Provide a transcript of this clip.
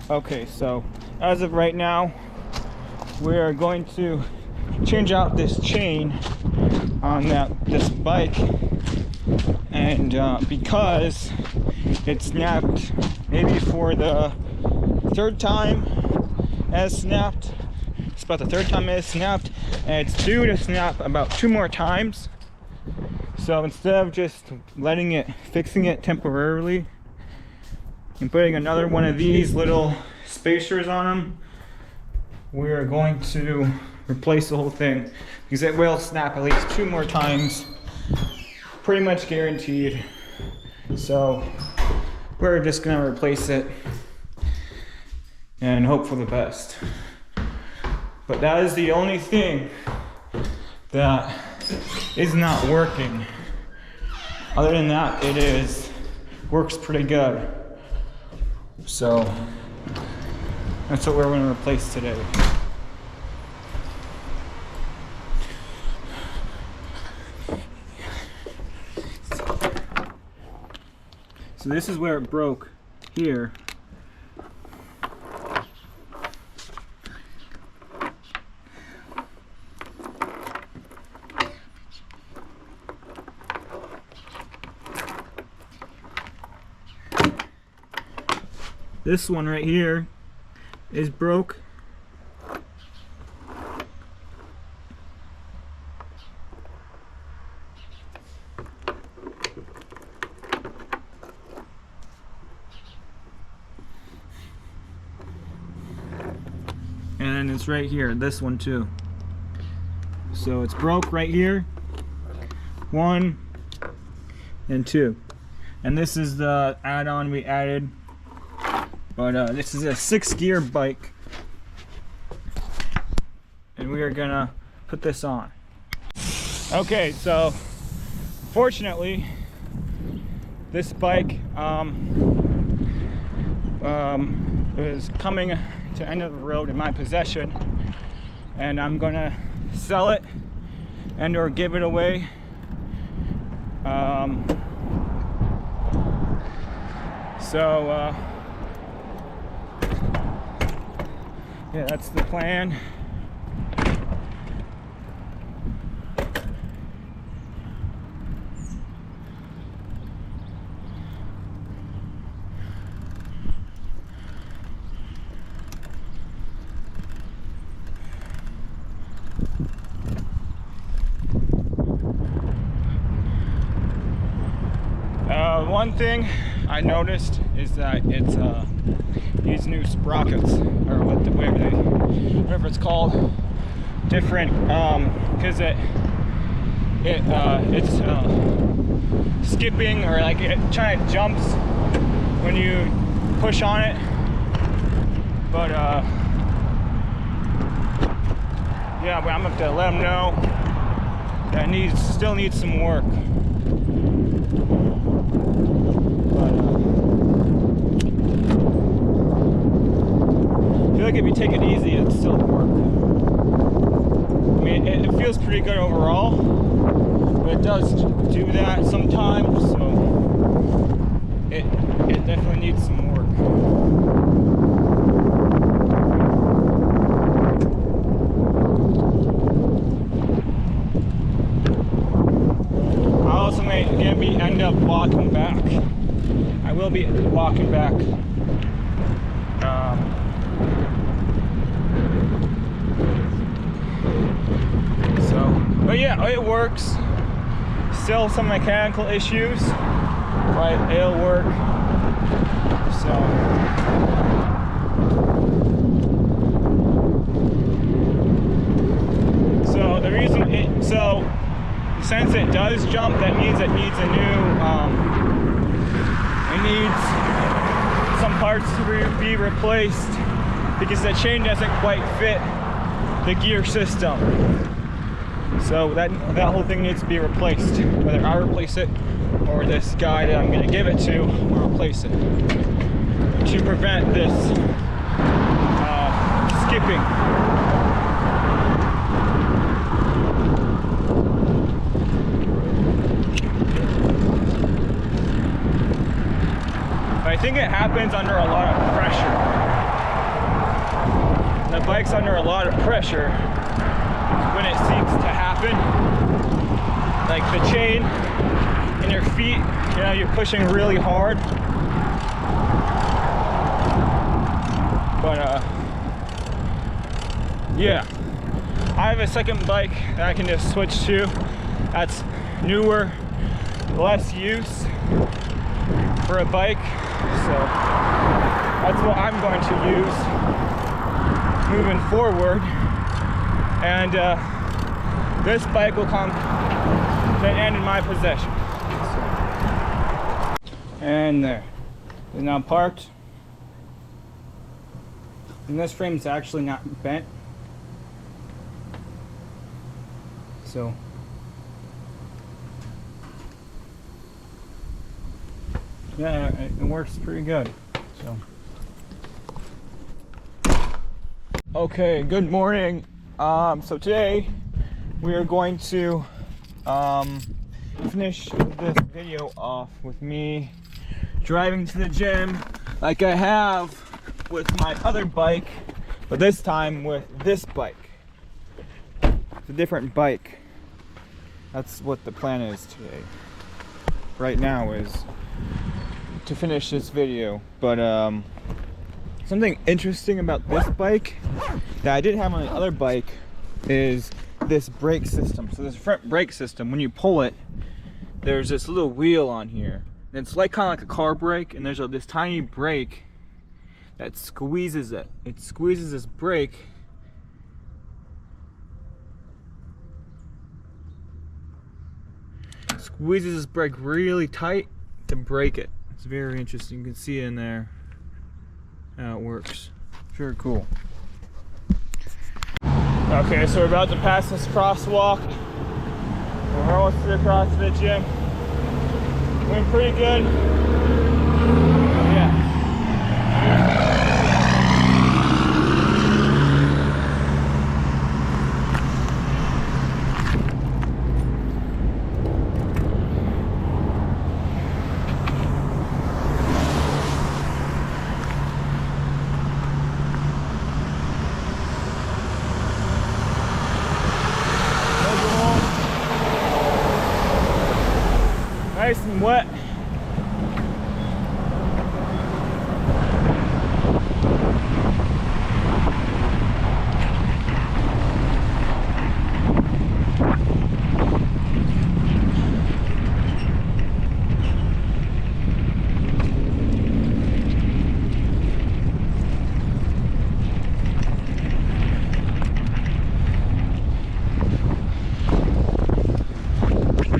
Okay, so as of right now, we're going to change out this chain on this bike, and because it snapped maybe for the third time as snapped. It's about the third time it has snapped, and it's due to snap about 2 more times. So instead of just fixing it temporarily and putting another one of these little spacers on them, we are going to replace the whole thing, because it will snap at least 2 more times, pretty much guaranteed. So we're just gonna replace it and hope for the best. But that is the only thing that is not working. Other than that, works pretty good. So that's what we're going to replace today. So this is where it broke here. This one right here is broke. And it's right here, this one too. So it's broke right here, 1 and 2. And this is the add-on we added. But this is a 6-gear bike, and we are gonna put this on. Okay, so fortunately, this bike is coming to end of the road in my possession, and I'm gonna sell it and or give it away. Yeah, that's the plan. One thing I noticed is that it's these new sprockets, or whatever it's called, different, because it's skipping, or like it kind of jumps when you push on it. But yeah, but I'm gonna have to let them know that it still needs some work. I feel like if you take it easy, it'll still work. I mean, it feels pretty good overall, but it does do that sometimes, so it definitely needs some work. I also may end up walking back. I will be walking back. But yeah, it works. Still some mechanical issues, but it'll work. So the reason since it does jump, that means it needs a new, it needs some parts to be replaced, because the chain doesn't quite fit the gear system. So that whole thing needs to be replaced. Whether I replace it or this guy that I'm going to give it to will replace it, to prevent this skipping. But I think it happens under a lot of pressure. the bike's under a lot of pressure when it seems to happen. Like the chain in your feet, you know, you're pushing really hard. But yeah, I have a second bike that I can just switch to. That's newer, less use for a bike. So that's what I'm going to use moving forward. And this bike will come to end in my possession. And there, it's now parked. And this frame's actually not bent. So yeah, it works pretty good. So okay, good morning. So today we are going to finish this video off with me driving to the gym like I have with my other bike, but this time with this bike. It's a different bike. That's what the plan is today. Right now is to finish this video, but something interesting about this bike that I didn't have on the other bike is this brake system. So this front brake system, when you pull it, there's this little wheel on here. And it's like kind of like a car brake, and there's this tiny brake that squeezes it. It squeezes this brake. Squeezes this brake really tight to brake it. It's very interesting. You can see in there how it works. Very cool. Okay, so we're about to pass this crosswalk. We're almost across the gym. Doing pretty good.